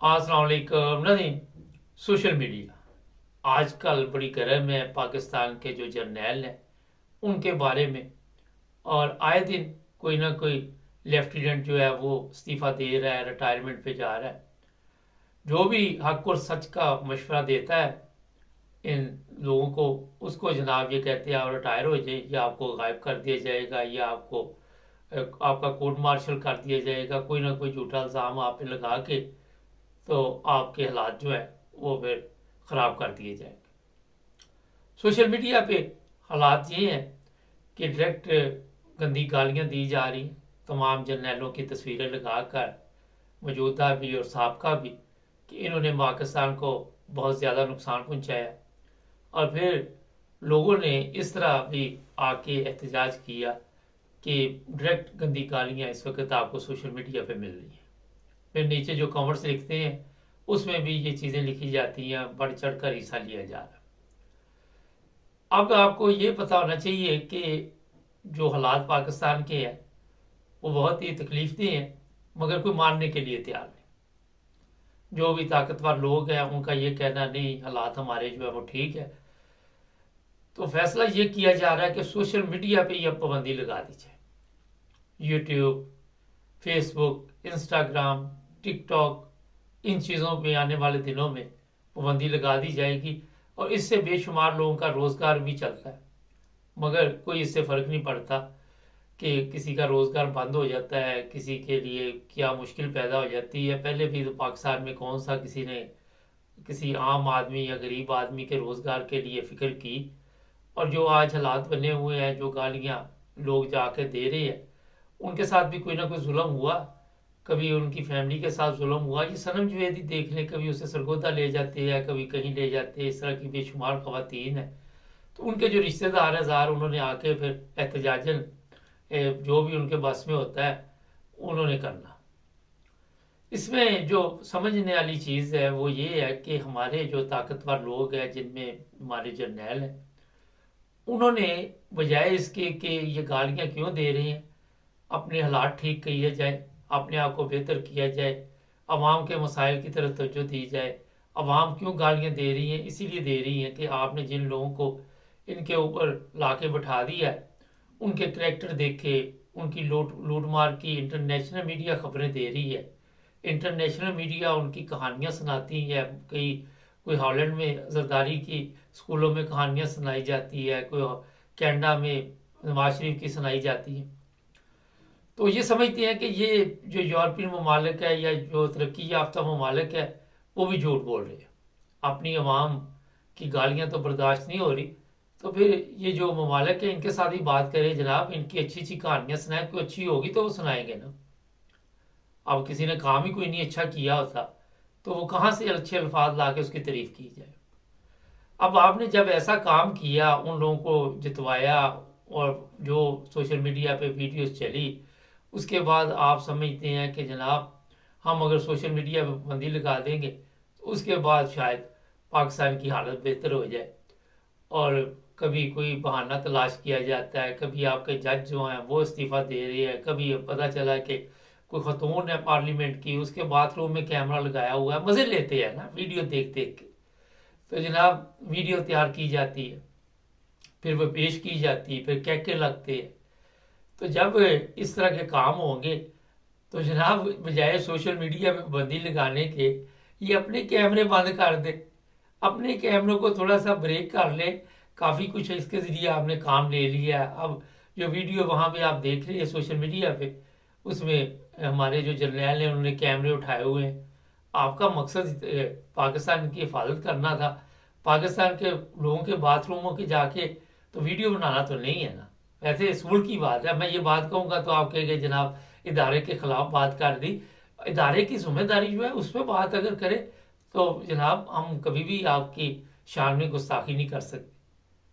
अस्सलाम वालेकुम नाज़रीन। सोशल मीडिया आजकल बड़ी गर्म है। पाकिस्तान के जो जर्नैल हैं उनके बारे में, और आए दिन कोई ना कोई लेफ्टिनेंट जो है वो इस्तीफ़ा दे रहा है, रिटायरमेंट पे जा रहा है। जो भी हक और सच का मशवरा देता है इन लोगों को, उसको जनाब ये कहते हैं आप रिटायर हो जाए, या आपको गायब कर दिया जाएगा, या आपको आपका कोर्ट मार्शल कर दिया जाएगा, कोई ना कोई झूठा इल्ज़ाम आप पे लगा के तो आपके हालात जो है वो फिर ख़राब कर दिए जाएंगे। सोशल मीडिया पे हालात ये हैं कि डायरेक्ट गंदी गालियां दी जा रही हैं, तमाम जर्नैलों की तस्वीरें लगाकर, मौजूदा भी और साबका भी, कि इन्होंने पाकिस्तान को बहुत ज़्यादा नुकसान पहुंचाया। और फिर लोगों ने इस तरह भी आके एहतजाज किया कि डायरेक्ट गंदी गालियां इस वक्त आपको सोशल मीडिया पे मिल रही हैं। फिर नीचे जो कमेंट्स लिखते हैं उसमें भी ये चीज़ें लिखी जाती हैं, बढ़ चढ़ कर हिस्सा लिया जा रहा है। अब आपको ये पता होना चाहिए कि जो हालात पाकिस्तान के हैं वो बहुत ही तकलीफदेह हैं, मगर कोई मानने के लिए तैयार नहीं। जो भी ताकतवर लोग हैं उनका ये कहना नहीं, हालात हमारे जो है वो ठीक है। तो फैसला ये किया जा रहा है कि सोशल मीडिया पे यह पाबंदी लगा दी जाए। यूट्यूब, फेसबुक, इंस्टाग्राम, टिकटॉक, इन चीज़ों पे आने वाले दिनों में पाबंदी लगा दी जाएगी, और इससे बेशुमार लोगों का रोज़गार भी चलता है, मगर कोई इससे फ़र्क नहीं पड़ता कि किसी का रोज़गार बंद हो जाता है, किसी के लिए क्या मुश्किल पैदा हो जाती है। पहले भी तो पाकिस्तान में कौन सा किसी ने किसी आम आदमी या गरीब आदमी के रोज़गार के लिए फ़िक्र की। और जो आज हालात बने हुए हैं, जो गालियाँ लोग जाके दे रहे हैं, उनके साथ भी कोई ना कोई जुल्म हुआ। कभी उनकी फैमिली के साथ जुल्म हुआ। ये सनम जवेदी देख लें, कभी उसे सरगोदा ले जाते हैं, कभी कहीं ले जाते हैं। इस तरह की बेशुमार खवातीन हैं। तो उनके जो रिश्तेदार हैं ज़ाहिर, उन्होंने आके फिर एहतजाजन जो भी उनके बस में होता है उन्होंने करना। इसमें जो समझने वाली चीज़ है वो ये है कि हमारे जो ताकतवर लोग हैं, जिनमें हमारे जर्नैल हैं, उन्होंने बजाय इसके कि ये गालियाँ क्यों दे रहे हैं, अपने हालात ठीक किए जाए, अपने आप को बेहतर किया जाए, अवाम के मसाइल की तरफ तवज्जो दी जाए। अवाम क्यों गालियाँ दे रही हैं? इसीलिए दे रही हैं कि आपने जिन लोगों को इनके ऊपर ला के बैठा दिया है, उनके करैक्टर देखे, उनकी लूट लूट मार की इंटरनेशनल मीडिया खबरें दे रही है। इंटरनेशनल मीडिया उनकी कहानियाँ सुनाती है। कोई हॉलैंड में जरदारी की स्कूलों में कहानियाँ सुनाई जाती है, कोई कनाडा में नवाज शरीफ की सुनाई जाती है। तो ये समझते हैं कि ये जो यूरोपियन ममालिक है या जो तरक्की याफ्ता ममालिक है वो भी झूठ बोल रहे हैं, अपनी आवाम की गालियां तो बर्दाश्त नहीं हो रही। तो फिर ये जो ममालिक है इनके साथ ही बात करें जनाब, इनकी अच्छी अच्छी कहानियां सुनाएं, कोई अच्छी होगी तो वो सुनाएंगे ना। अब किसी ने काम ही कोई नहीं अच्छा किया होता तो वो कहाँ से अच्छे अल्फाज ला के उसकी तारीफ की जाए। अब आपने जब ऐसा काम किया, उन लोगों को जितवाया, और जो सोशल मीडिया पे वीडियोस चली, उसके बाद आप समझते हैं कि जनाब हम अगर सोशल मीडिया पे पाबंदी लगा देंगे तो उसके बाद शायद पाकिस्तान की हालत बेहतर हो जाए। और कभी कोई बहाना तलाश किया जाता है, कभी आपके जज जो हैं वो इस्तीफ़ा दे रहे हैं, कभी पता चला कि कोई खतून है पार्लियामेंट की, उसके बाथरूम में कैमरा लगाया हुआ है। मज़े लेते हैं ना वीडियो देख देख के। तो जनाब वीडियो तैयार की जाती है, फिर वो पेश की जाती है, फिर कहके लगते हैं। तो जब इस तरह के काम होंगे तो जनाब बजाय सोशल मीडिया पे पाबंदी लगाने के, ये अपने कैमरे बंद कर दे, अपने कैमरों को थोड़ा सा ब्रेक कर ले। काफ़ी कुछ इसके ज़रिए आपने काम ले लिया है। अब जो वीडियो वहाँ पे आप देख रहे हैं सोशल मीडिया पे, उसमें हमारे जो जर्नैल हैं उन्होंने कैमरे उठाए हुए हैं। आपका मकसद पाकिस्तान की हिफाजत करना था, पाकिस्तान के लोगों के बाथरूमों के जाके तो वीडियो बनाना तो नहीं है ना। वैसे स्कूल की बात है, मैं ये बात कहूँगा तो आप कहेंगे जनाब इदारे के खिलाफ बात कर दी। इदारे की जिम्मेदारी जो है उस पर बात अगर करें तो जनाब हम कभी भी आपकी शान में गुस्ताखी नहीं कर सकते।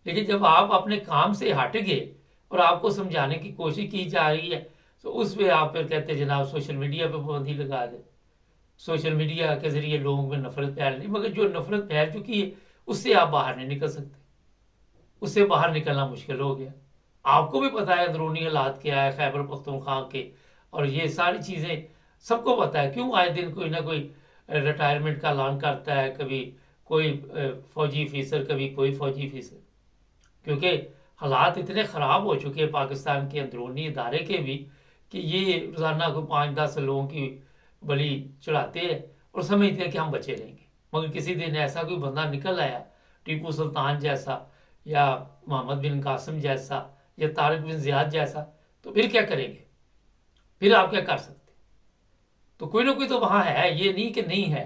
लेकिन जब आप अपने काम से हट गए और आपको समझाने की कोशिश की जा रही है तो उस पर आप फिर कहते जनाब सोशल मीडिया पे पाबंदी लगा दे। सोशल मीडिया के जरिए लोगों में नफरत फैल रही, मगर जो नफरत फैल चुकी है उससे आप बाहर नहीं निकल सकते। उससे बाहर निकलना मुश्किल हो गया। आपको भी पता है अंदरूनी हालात क्या है खैबर पख्तूनख्वा के, और ये सारी चीज़ें सबको पता है। क्यों आए दिन कोई ना कोई रिटायरमेंट का ऐलान करता है, कभी कोई फौजी अफसर, कभी कोई फौजी अफसर, क्योंकि हालात इतने ख़राब हो चुके हैं पाकिस्तान के अंदरूनी इदारे के भी कि ये रोज़ाना को 5-10 लोगों की बलि चढ़ाते हैं और समझते हैं कि हम बचे रहेंगे। मगर किसी दिन ऐसा कोई बंदा निकल आया, टीपू सुल्तान जैसा या मोहम्मद बिन कासिम जैसा या तारिक बिन ज़ियाद जैसा, तो फिर क्या करेंगे? फिर आप क्या कर सकते? तो कोई ना कोई तो वहाँ है, ये नहीं कि नहीं है।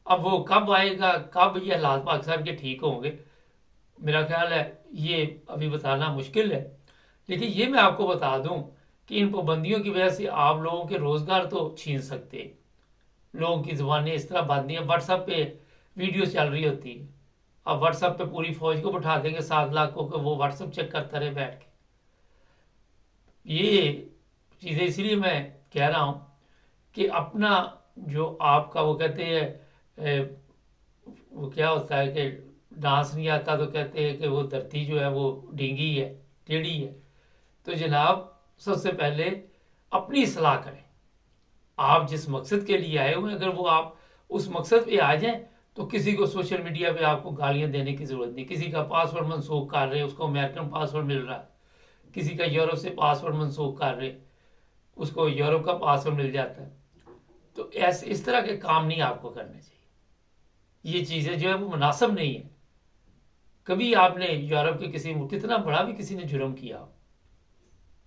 अब वो कब आएगा, कब ये हालात पाकिस्तान के ठीक होंगे, मेरा ख्याल है ये अभी बताना मुश्किल है। लेकिन ये मैं आपको बता दूं कि इन पाबंदियों की वजह से आप लोगों के रोजगार तो छीन सकते हैं। लोगों की जुबानें इस तरह बंद हैं, व्हाट्सएप पे वीडियो चल रही होती है, अब व्हाट्सएप पे पूरी फौज को बैठा देंगे 7 लाख को, वो व्हाट्सएप चेक करता रहे बैठ के। ये चीज़ें इसलिए मैं कह रहा हूँ कि अपना जो आपका वो कहते हैं वो क्या होता है कि डांस नहीं आता तो कहते हैं कि वो धरती जो है वो ढींगी है, टेढ़ी है। तो जनाब सबसे पहले अपनी सलाह करें। आप जिस मकसद के लिए आए हुए हैं, अगर वो आप उस मकसद पे आ जाएं तो किसी को सोशल मीडिया पे आपको गालियां देने की जरूरत नहीं। किसी का पासवर्ड मनसूख कर रहे, उसको अमेरिकन पासवर्ड मिल रहा है, किसी का यूरोप से पासवर्ड मनसूख कर रहे, उसको यूरोप का पासवर्ड मिल जाता है। तो ऐसे इस तरह के काम नहीं आपको करने चाहिए। ये चीज़ें जो है वो मुनासिब नहीं है। कभी आपने यूरोप के किसी कितना बड़ा भी किसी ने जुर्म किया,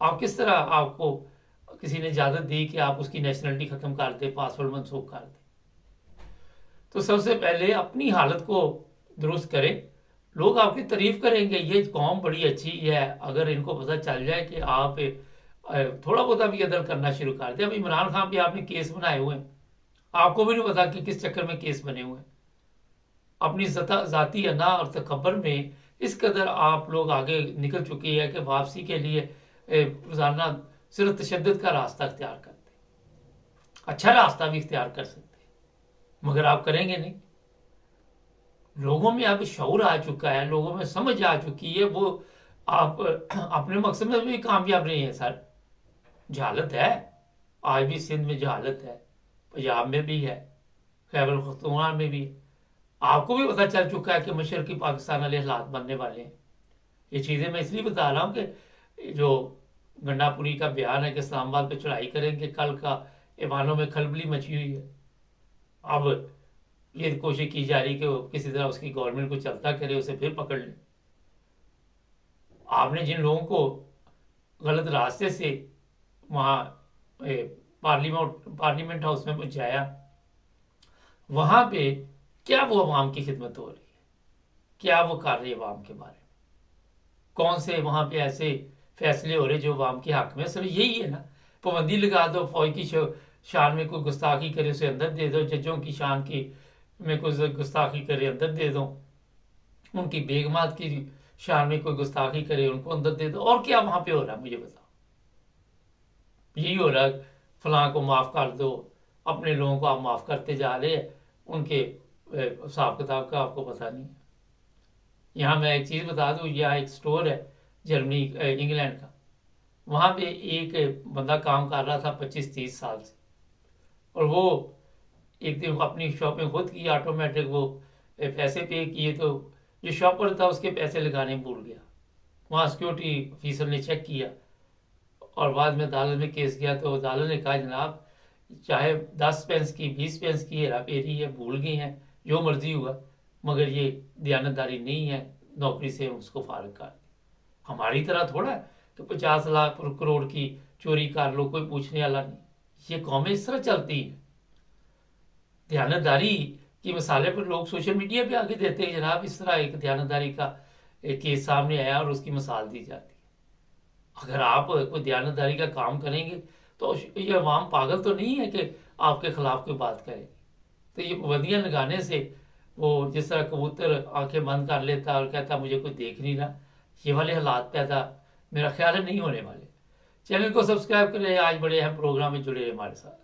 आप किस तरह आपको किसी ने इजाज़त दी कि आप उसकी नेशनलिटी ख़त्म कर दे, पासवर्ड मनसूख कर दे? तो सबसे पहले अपनी हालत को दुरुस्त करें, लोग आपकी तारीफ करेंगे, ये कौम बड़ी अच्छी है। अगर इनको पता चल जाए कि आप थोड़ा बहुत भी अदल करना शुरू कर दें। अब इमरान खान पे आपने केस बनाए हुए हैं, आपको भी नहीं पता कि किस चक्कर में केस बने हुए हैं। अपनी ज़ाती अना और तकब्बर में इस कदर आप लोग आगे निकल चुके हैं कि वापसी के लिए रोज़ाना सिर्फ तशद्दुद का रास्ता इख्तियार करते, अच्छा रास्ता भी इख्तियार कर सकते, मगर आप करेंगे नहीं। लोगों में अब शऊर आ चुका है, लोगों में समझ आ चुकी है, वो आप अपने मकसद में भी कामयाब नहीं है सर। जहालत है, आज भी सिंध में जहालत है, पंजाब में भी है, खैबर पख्तूनख्वा में भी है। आपको भी पता चल चुका है कि मशरकी पाकिस्तान वाले हालात बनने वाले हैं। ये चीज़ें मैं इसलिए बता रहा हूँ कि जो गंडापुरी का बयान है कि इस्लामाबाद पे चढ़ाई करेंगे, कल का ईवानों में खलबली मची हुई है। अब ये कोशिश की जा रही कि वो किसी तरह उसकी गवर्नमेंट को चलता करे, उसे फिर पकड़ ले। आपने जिन लोगों को गलत रास्ते से वहाँ पार्लियामेंट हाउस में पहुँचाया, वहाँ पे क्या वो अवाम की खिदमत हो रही है? क्या वो कर रही है अवाम के बारे में? कौन से वहाँ पे ऐसे फैसले हो रहे जो अवाम के हक में? सिर्फ यही है ना, पाबंदी लगा दो, फौज की शान में कोई गुस्ताखी करे उसे अंदर दे दो, जजों की शान की में कोई गुस्ताखी करे अंदर दे दो, उनकी बेगमात की शान में कोई गुस्ताखी करे उनको अंदर दे दो। और क्या वहाँ पे हो रहा है मुझे बताओ? यही हो रहा है, फलां को माफ़ कर दो, अपने लोगों को आप माफ़ करते जा रहे हैं, उनके हिसाब किताब का आपको पता नहीं। यहाँ मैं एक चीज़ बता दूँ, यहाँ एक स्टोर है जर्मनी इंग्लैंड का, वहाँ पे एक बंदा काम कर रहा था 25-30 साल से, और वो एक दिन अपनी शॉपिंग खुद की ऑटोमेटिक, वो पैसे पे किए तो जो शॉपर था उसके पैसे लगाने भूल गया। वहाँ सिक्योरिटी ऑफिसर ने चेक किया और बाद में अदालत में केस किया, तो अदालत ने कहा जनाब चाहे 10 पेंस की 20 पेंस की हेरा फेरी है, भूल गई हैं, जो मर्जी हुआ, मगर ये दयानतदारी नहीं है, नौकरी से उसको फारिग कर दी। हमारी तरह थोड़ा है तो 50 लाख करोड़ की चोरी कर लो, कोई पूछने वाला नहीं। ये कौमें इस तरह चलती हैं। दयानतदारी की मिसालें पर लोग सोशल मीडिया पे आके देते हैं जनाब, इस तरह एक दयानतदारी का एक केस सामने आया और उसकी मिसाल दी जाती है। अगर आप कोई दयानतदारी का काम करेंगे तो ये अवाम पागल तो नहीं है कि आपके खिलाफ कोई बात करे। तो ये पाबंदियाँ लगाने से वो जिस तरह कबूतर आंखें बंद कर लेता और कहता मुझे कोई देख नहीं रहा, ये वाले हालात पैदा मेरा ख्याल है नहीं होने वाले। चैनल को सब्सक्राइब करें, आज बड़े अहम प्रोग्राम में जुड़े रहे हमारे साथ।